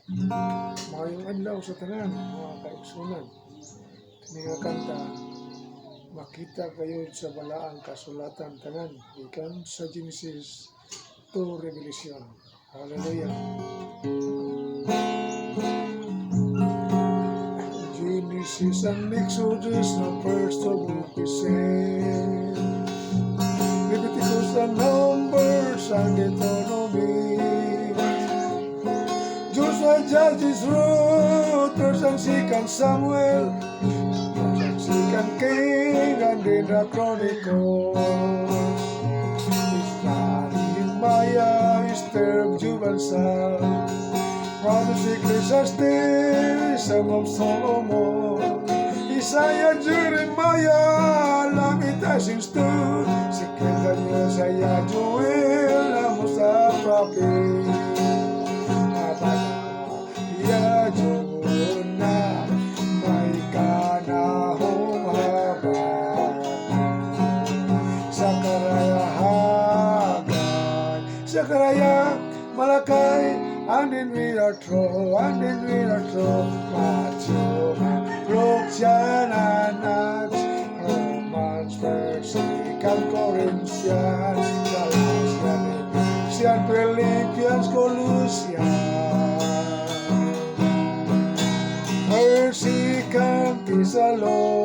Maayong adlaw sa tanan, mga kaigsunan. Kini nga kanta, makita kayo sa balaang kasulatan tanan, ikan sa Genesis to Revelation. Hallelujah. Genesis and Exodus, the first of book is said. Leviticus and Numbers and Deuteronomy. Joshua, Judges, Ruth, First and Second Samuel, First and Second King, and then the Chronicles. Nehemiah, Esther, Job, and Psalm, Promise, Ecclesiastes, Song of Solomon, Isaiah, Jeremiah, Lamentations 2, Ezekiel, Daniel, Isaiah, Joel, Amos, the prophet. Ya Jonah, may kanahong haba. Sakaraya, Malakay, and then we are through, Matthew, Luke, John, and Acts, Romans, First, Second Corinthians, Galatians, Ephesians, Philippians, Colossians. Mercy, come, peace alone.